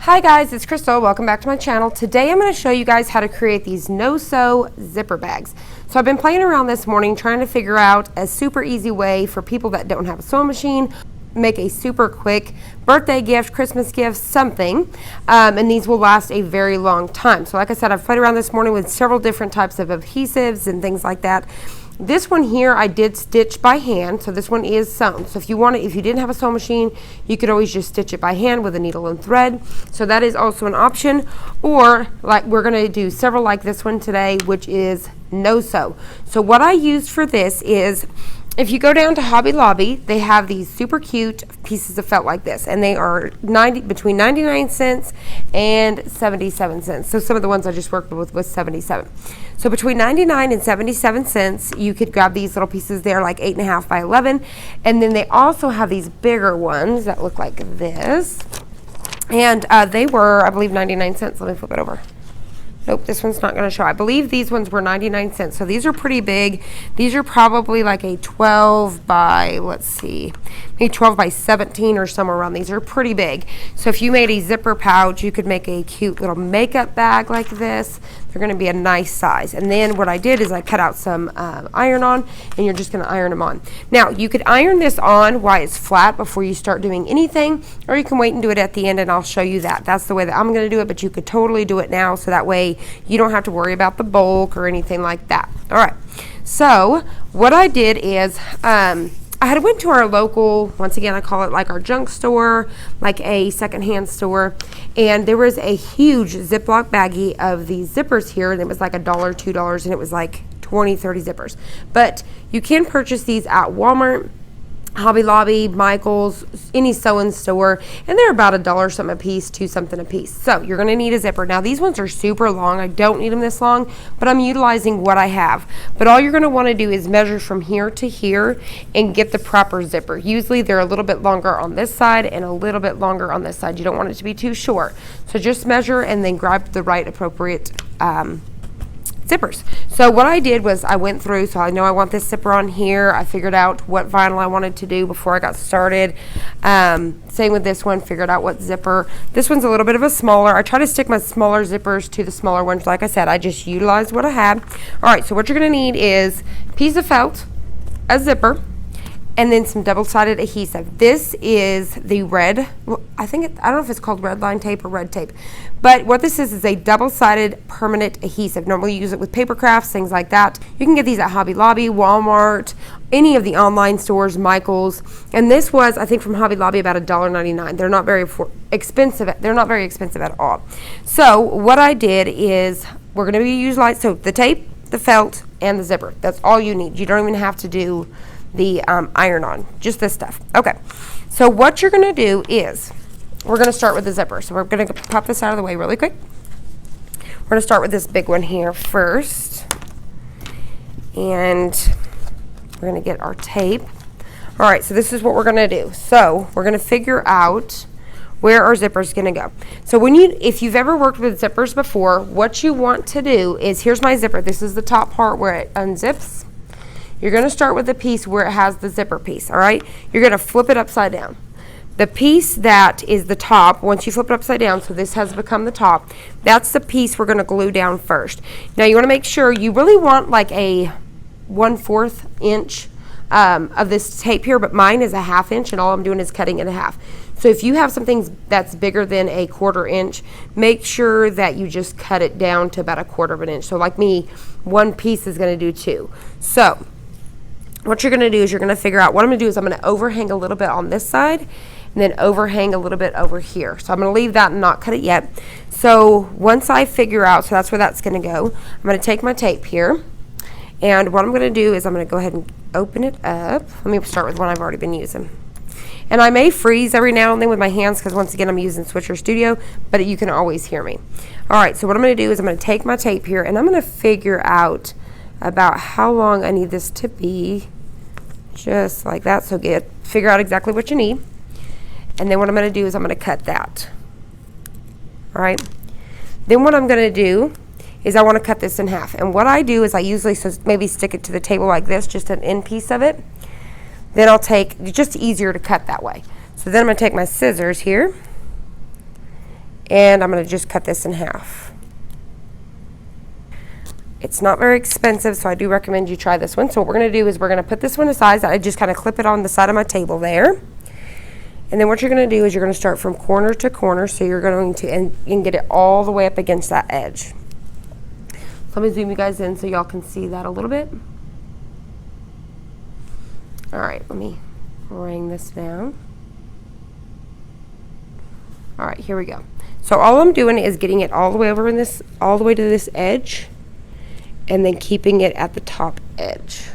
Hi guys, it's Crystal. Welcome back to my channel. Today I'm going to show you guys how to create these no-sew zipper bags. So I've been playing around this morning trying to figure out a super easy way for people that don't have a sewing machine, make a super quick birthday gift, Christmas gift, something, and these will last a very long time. So like I said, I've played around this morning with several different types of adhesives and things like that. This one here I did stitch by hand, so this one is sewn. So if you didn't have a sewing machine, you could always just stitch it by hand with a needle and thread. So that is also an option. Or like we're gonna do several like this one today, which is no sew. So what I used for this is, if you go down to Hobby Lobby, they have these super cute pieces of felt like this, and they are between 99 cents and 77 cents. So some of the ones I just worked with was 77. So between 99 and 77 cents, you could grab these little pieces. They're like 8.5 by 11. And then they also have these bigger ones that look like this. And they were, I believe, 99 cents. Let me flip it over. Nope, this one's not going to show. I believe these ones were 99 cents. So these are pretty big. These are probably like a 12 by, let's see, maybe 12 by 17 or somewhere around. These are pretty big. So if you made a zipper pouch, you could make a cute little makeup bag like this. They're going to be a nice size. And then what I did is I cut out some iron-on, and you're just going to iron them on. Now, you could iron this on while it's flat before you start doing anything, or you can wait and do it at the end, and I'll show you that. That's the way that I'm going to do it, but you could totally do it now, so that way you don't have to worry about the bulk or anything like that. All right. So what I did is I had went to our local, once again, I call it like our junk store, like a secondhand store, and there was a huge Ziploc baggie of these zippers here, and it was like $1, $2, and it was like 20, 30 zippers. But you can purchase these at Walmart, Hobby Lobby, Michael's, any sewing store, and they're about $1 something a piece, $2 something a piece. So you're going to need a zipper. Now these ones are super long. I don't need them this long, but I'm utilizing what I have. But all you're going to want to do is measure from here to here and get the proper zipper. Usually they're a little bit longer on this side and a little bit longer on this side. You don't want it to be too short. So just measure and then grab the right appropriate zippers. So what I did was I went through, so I know I want this zipper on here. I figured out what vinyl I wanted to do before I got started. Same with this one, figured out what zipper. This one's a little bit of a smaller. I try to stick my smaller zippers to the smaller ones. Like I said, I just utilized what I had. All right, so what you're gonna need is a piece of felt, a zipper, and then some double-sided adhesive. This is the red, I don't know if it's called REDLINE tape or red tape, but what this is a double-sided permanent adhesive. Normally you use it with paper crafts, things like that. You can get these at Hobby Lobby, Walmart, any of the online stores, Michael's, and this was, I think, from Hobby Lobby about $1.99. They're not very expensive. They're not very expensive at all. So what I did is we're gonna be using so the tape, the felt, and the zipper. That's all you need. You don't even have to do the iron on, just this stuff. Okay, so what you're gonna do is we're gonna start with the zipper. So we're gonna pop this out of the way really quick. We're gonna start with this big one here first, and we're gonna get our tape. All right, so this is what we're gonna do. So we're gonna figure out where our zipper is gonna go. So if you've ever worked with zippers before, what you want to do is, here's my zipper. This is the top part where it unzips. You're going to start with the piece where it has the zipper piece, all right? You're going to flip it upside down. The piece that is the top, once you flip it upside down, so this has become the top, that's the piece we're going to glue down first. Now you want to make sure you really want like a 1/4 inch of this tape here, but mine is a 1/2 inch, and all I'm doing is cutting it in half. So if you have something that's bigger than a 1/4 inch, make sure that you just cut it down to about 1/4 inch. So like me, one piece is going to do 2. So what you're going to do is you're going to figure out, what I'm going to do is I'm going to overhang a little bit on this side and then overhang a little bit over here. So I'm going to leave that and not cut it yet. So once I figure out, so that's where that's going to go, I'm going to take my tape here, and what I'm going to do is I'm going to go ahead and open it up. Let me start with one I've already been using. And I may freeze every now and then with my hands because once again I'm using Switcher Studio, but you can always hear me. All right, so what I'm going to do is I'm going to take my tape here, and I'm going to figure out about how long I need this to be. Just like that. So figure out exactly what you need, and then what I'm going to do is I'm going to cut that. All right, then what I'm going to do is I want to cut this in half, and what I do is I usually maybe stick it to the table like this, just an end piece of it. Then I'll take, it's just easier to cut that way. So then I'm going to take my scissors here, And I'm going to just cut this in half. It's not very expensive, so I do recommend you try this one. So what we're going to do is we're going to put this one aside. I just kind of clip it on the side of my table there. And then what you're going to do is you're going to start from corner to corner. So you're going to, and get it all the way up against that edge. So let me zoom you guys in so y'all can see that a little bit. All right, let me bring this down. All right, here we go. So all I'm doing is getting it all the way over in this, all the way to this edge, and then keeping it at the top edge.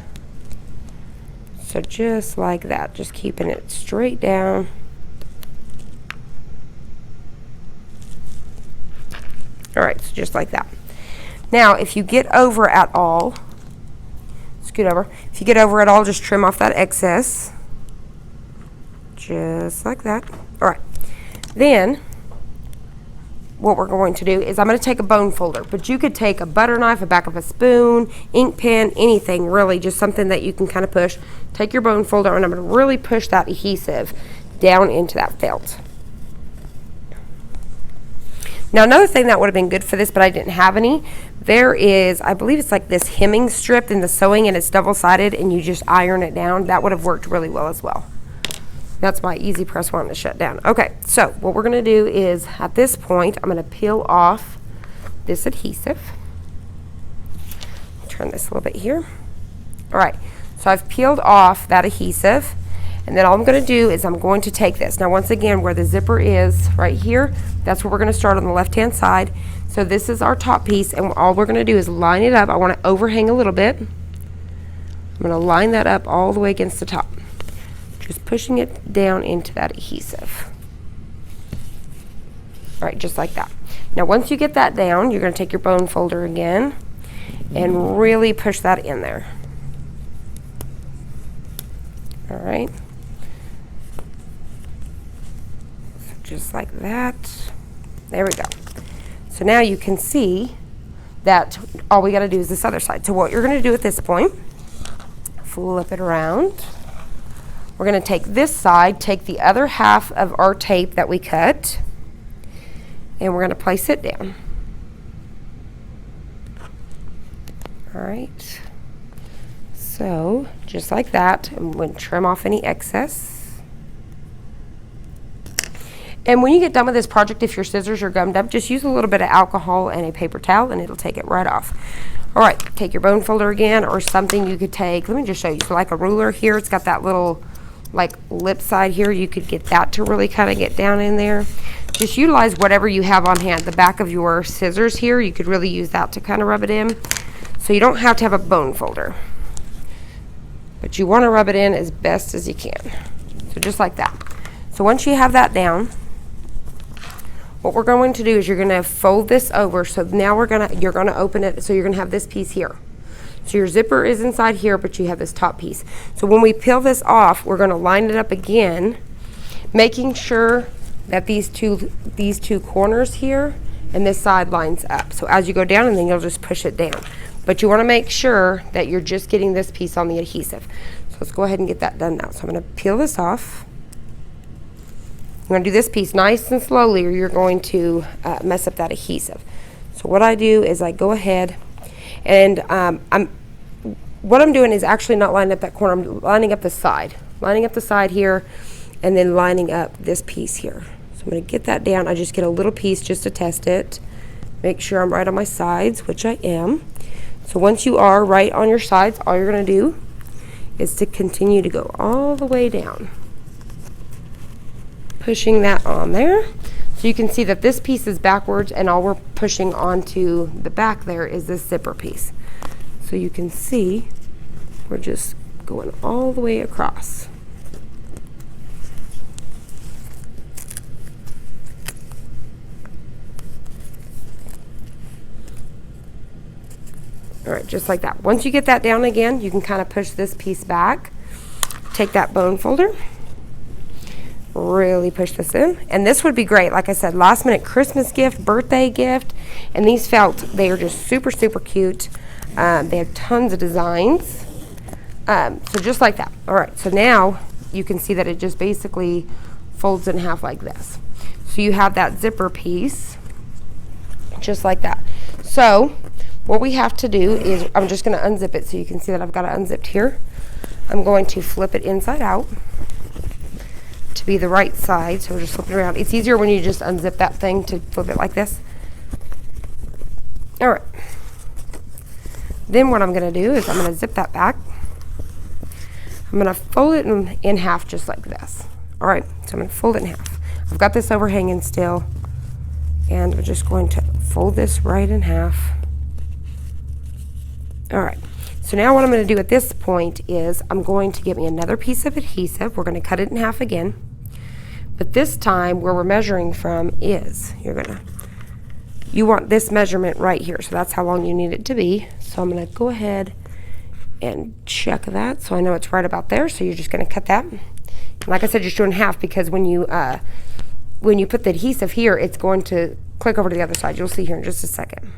So just like that, just keeping it straight down. All right, so just like that. Now, if you get over at all, scoot over. If you get over at all, just trim off that excess. Just like that. All right. Then, what we're going to do is I'm going to take a bone folder, but you could take a butter knife, a back of a spoon, ink pen, anything really, just something that you can kind of push. Take your bone folder, and I'm going to really push that adhesive down into that felt. Now, another thing that would have been good for this, but I didn't have any, there is, I believe it's like this hemming strip in the sewing, and it's double-sided, and you just iron it down. That would have worked really well as well. That's my easy press wanting to shut down. Okay, so what we're going to do is, at this point, I'm going to peel off this adhesive. Turn this a little bit here. All right, so I've peeled off that adhesive. And then all I'm going to do is I'm going to take this. Now, once again, where the zipper is right here, that's where we're going to start on the left-hand side. So this is our top piece, and all we're going to do is line it up. I want to overhang a little bit. I'm going to line that up all the way against the top. Just pushing it down into that adhesive. All right, just like that. Now, once you get that down, you're going to take your bone folder again and really push that in there. All right. Just like that. There we go. So now you can see that all we got to do is this other side. So what you're going to do at this point, flip it around. We're going to take this side, take the other half of our tape that we cut, and we're going to place it down. All right. So just like that, and we'll trim off any excess. And when you get done with this project, if your scissors are gummed up, just use a little bit of alcohol and a paper towel, and it'll take it right off. All right, take your bone folder again, or something you could take. Let me just show you. So like a ruler here, it's got that little like lip side here. You could get that to really kind of get down in there. Just utilize whatever you have on hand. The back of your scissors here, you could really use that to kind of rub it in. So you don't have to have a bone folder, but you want to rub it in as best as you can. So just like that. So once you have that down, what we're going to do is you're going to fold this over. So now you're going to open it. So you're going to have this piece here. So your zipper is inside here, but you have this top piece. So when we peel this off, we're going to line it up again, making sure that these two corners here and this side lines up. So as you go down, and then you'll just push it down. But you want to make sure that you're just getting this piece on the adhesive. So let's go ahead and get that done now. So I'm going to peel this off. I'm going to do this piece nice and slowly, or you're going to mess up that adhesive. So what I do is I go ahead and what I'm doing is actually not lining up that corner. I'm lining up the side. Lining up the side here, and then lining up this piece here. So I'm going to get that down. I just get a little piece just to test it. Make sure I'm right on my sides, which I am. So once you are right on your sides, all you're going to do is to continue to go all the way down, pushing that on there. So you can see that this piece is backwards, and all we're pushing onto the back there is this zipper piece. So you can see we're just going all the way across. All right, just like that. Once you get that down again, you can kind of push this piece back. Take that bone folder, really push this in. And this would be great, like I said, last minute Christmas gift, birthday gift. And these felt, they are just super, super cute. They have tons of designs. So just like that. All right, so now you can see that it just basically folds in half like this. So you have that zipper piece, just like that. So what we have to do is, I'm just going to unzip it so you can see that I've got it unzipped here. I'm going to flip it inside out to be the right side. So we're just flipping around. It's easier when you just unzip that thing to flip it like this. All right. Then what I'm going to do is I'm going to zip that back. I'm going to fold it in half just like this. All right, so I'm going to fold it in half. I've got this overhanging still, and we're just going to fold this right in half. All right, so now what I'm going to do at this point is I'm going to get me another piece of adhesive. We're going to cut it in half again, but this time where we're measuring from is, you want this measurement right here, so that's how long you need it to be. So I'm going to go ahead and check that so I know it's right about there. So you're just going to cut that. And like I said, just do it in half, because when you put the adhesive here, it's going to click over to the other side. You'll see here in just a second.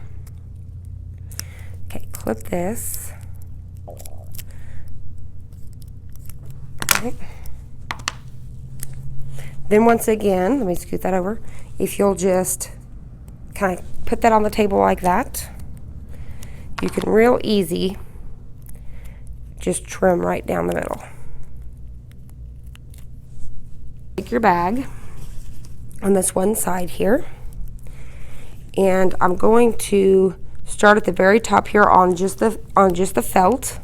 Okay, clip this. All right. Then once again, let me scoot that over. If you'll just kind of put that on the table like that, you can real easy just trim right down the middle. Take your bag on this one side here, and I'm going to start at the very top here on just the felt,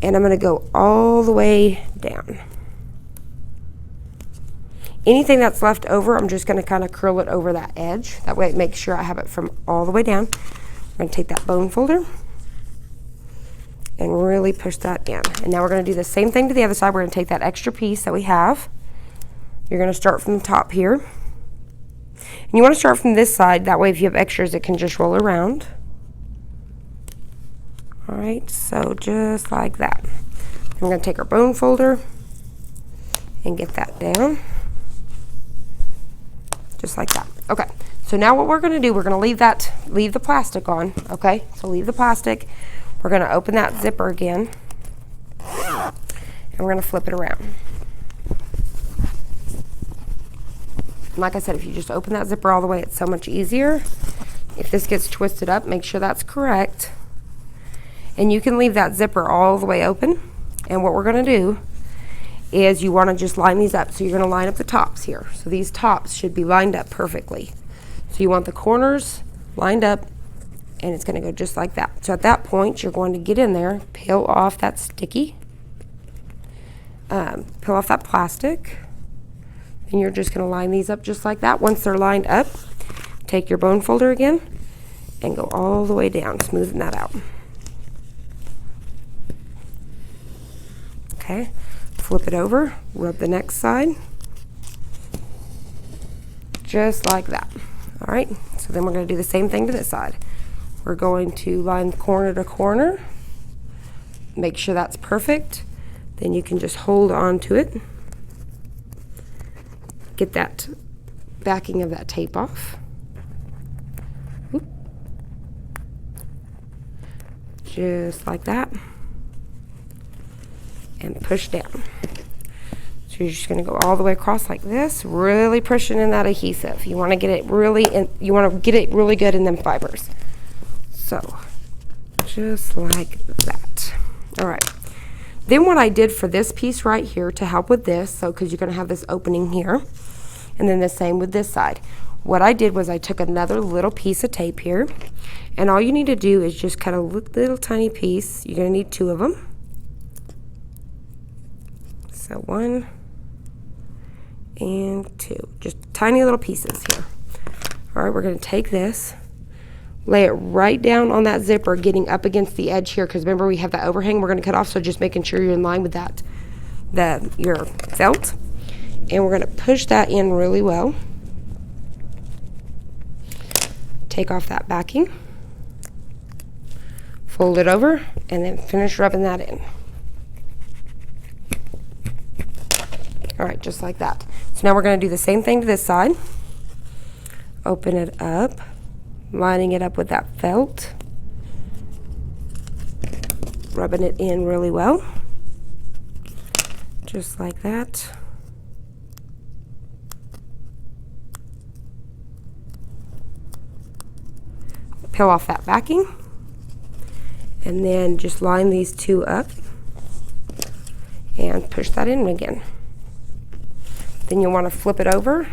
and I'm going to go all the way down. Anything that's left over, I'm just going to kind of curl it over that edge. That way it makes sure I have it from all the way down. I'm going to take that bone folder and really push that in. And now we're going to do the same thing to the other side. We're going to take that extra piece that we have. You're going to start from the top here. And you want to start from this side. That way if you have extras, it can just roll around. All right, so just like that. We're going to take our bone folder and get that down. Just like that. Okay, so now what we're going to do, we're going to leave the plastic on. Okay, so leave the plastic. We're going to open that zipper again, and we're going to flip it around. And like I said, if you just open that zipper all the way, it's so much easier. If this gets twisted up, make sure that's correct. And you can leave that zipper all the way open. And what we're going to do is you want to just line these up. So you're going to line up the tops here. So these tops should be lined up perfectly. So you want the corners lined up, and it's going to go just like that. So at that point, you're going to get in there, peel off that sticky, peel off that plastic, and you're just going to line these up just like that. Once they're lined up, take your bone folder again and go all the way down, smoothing that out. Okay, flip it over, rub the next side, just like that. All right, so then we're going to do the same thing to this side. We're going to line corner to corner, make sure that's perfect. Then you can just hold on to it, get that backing of that tape off. Oop. Just like that, and push down. So you're just going to go all the way across like this, really pushing in that adhesive. You want to get it really good in them fibers. So just like that. All right. Then what I did for this piece right here to help with this, so because you're going to have this opening here, and then the same with this side. What I did was I took another little piece of tape here, and all you need to do is just cut a little tiny piece. You're going to need 2 of them. So 1 and 2, just tiny little pieces here. All right, we're going to take this, lay it right down on that zipper, getting up against the edge here, because remember we have that overhang we're going to cut off, so just making sure you're in line with that, your felt. And we're going to push that in really well. Take off that backing, fold it over, and then finish rubbing that in. All right, just like that. So now we're going to do the same thing to this side. Open it up, lining it up with that felt, rubbing it in really well, just like that. peel off that backing, and then just line these two up and push that in again. Then you'll want to flip it over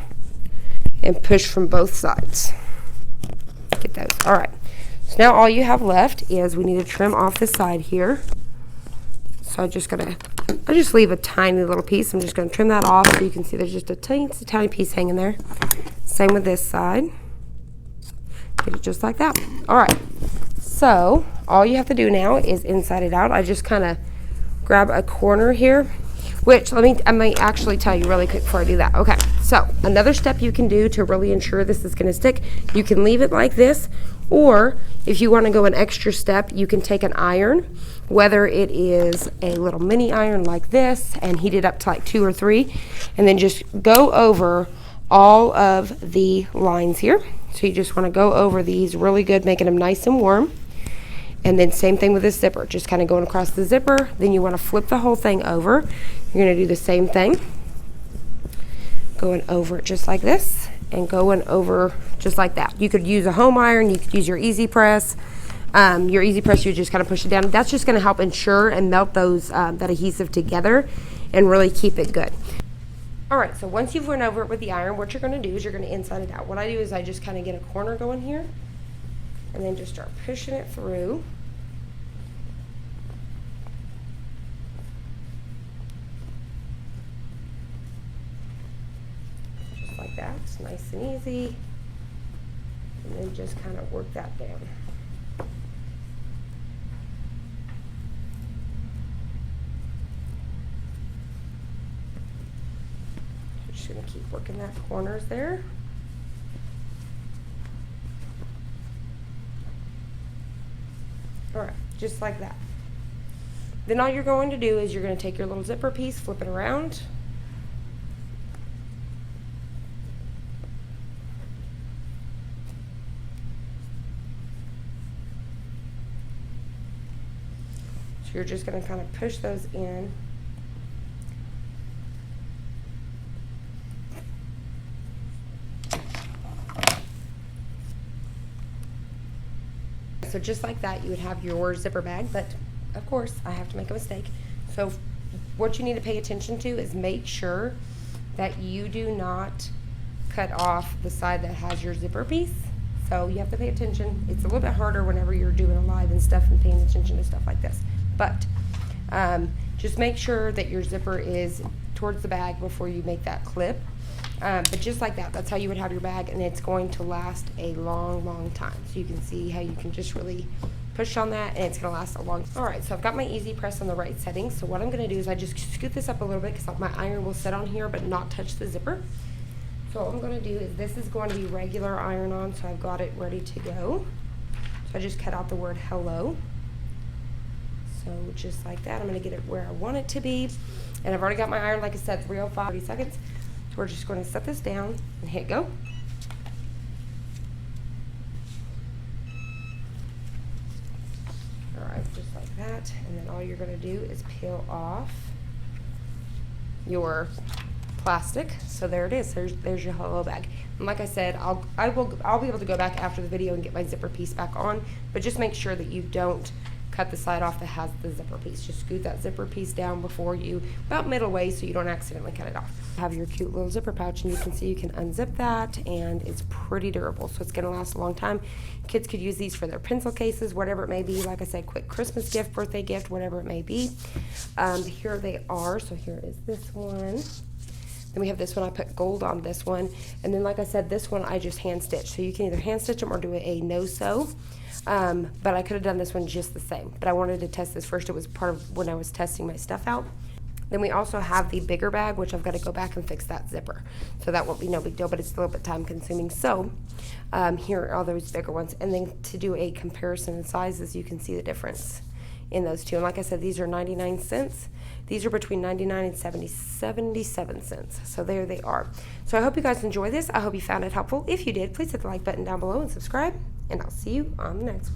and push from both sides. Get those. All right. So now all you have left is we need to trim off the side here. So I just leave a tiny little piece. I'm just going to trim that off so you can see there's just a tiny piece hanging there. Same with this side. Get it just like that. All right. So all you have to do now is inside it out. I just kind of grab a corner here, which I might actually tell you really quick before I do that. Okay. So another step you can do to really ensure this is going to stick, you can leave it like this, or if you want to go an extra step, you can take an iron, whether it is a little mini iron like this, and heat it up to like 2 or 3, and then just go over all of the lines here. So you just want to go over these really good, making them nice and warm. And then same thing with this zipper, just kind of going across the zipper. Then you want to flip the whole thing over. You're going to do the same thing, going over it just like this, and going over just like that. You could use a home iron, you could use your easy press. Your easy press, you just kind of push it down. That's just going to help ensure and melt those that adhesive together and really keep it good. All right, so once you've went over it with the iron, what you're going to do is you're going to inside it out. What I do is I just kind of get a corner going here and then just start pushing it through. Just like that. It's nice and easy. And then just kind of work that down. Just going to keep working that corners there. All right, just like that. Then all you're going to do is you're going to take your little zipper piece, flip it around. So you're just going to kind of push those in. So just like that, you would have your zipper bag, but of course I have to make a mistake. So what you need to pay attention to is make sure that you do not cut off the side that has your zipper piece. So you have to pay attention. It's a little bit harder whenever you're doing a live and stuff and paying attention to stuff like this. But just make sure that your zipper is towards the bag before you make that clip. But just like that, that's how you would have your bag, and it's going to last a long, long time. So you can see how you can just really push on that, and it's going to last a long time. All right, so I've got my easy press on the right setting. So what I'm going to do is I just scoot this up a little bit because my iron will sit on here but not touch the zipper. So what I'm going to do is this is going to be regular iron on, so I've got it ready to go. So I just cut out the word hello. So just like that, I'm going to get it where I want it to be. And I've already got my iron, like I said, 305, 30 seconds. So we're just going to set this down and hit go. All right, just like that. And then all you're going to do is peel off your plastic. So there it is. There's your hello bag. And like I said, I'll be able to go back after the video and get my zipper piece back on. But just make sure that you don't cut the side off that has the zipper piece. Just scoot that zipper piece down before you, about middle way, so you don't accidentally cut it off. Have your cute little zipper pouch, and you can see you can unzip that, and it's pretty durable, so it's going to last a long time. Kids could use these for their pencil cases, whatever it may be. Like I said, quick Christmas gift, birthday gift, whatever it may be. Here they are. So here is this one. Then we have this one. I put gold on this one, and then like I said, this one I just hand stitch. So you can either hand stitch them or do a no sew. But I could have done this one just the same, but I wanted to test this first. It was part of when I was testing my stuff out. Then we also have the bigger bag, which I've got to go back and fix that zipper. So that won't be no big deal, but it's a little bit time consuming. So here are all those bigger ones. And then to do a comparison in sizes, you can see the difference in those two. And like I said, these are 99 cents. These are between 99 and 77 cents. So there they are. So I hope you guys enjoy this. I hope you found it helpful. If you did, please hit the like button down below and subscribe. And I'll see you on the next one.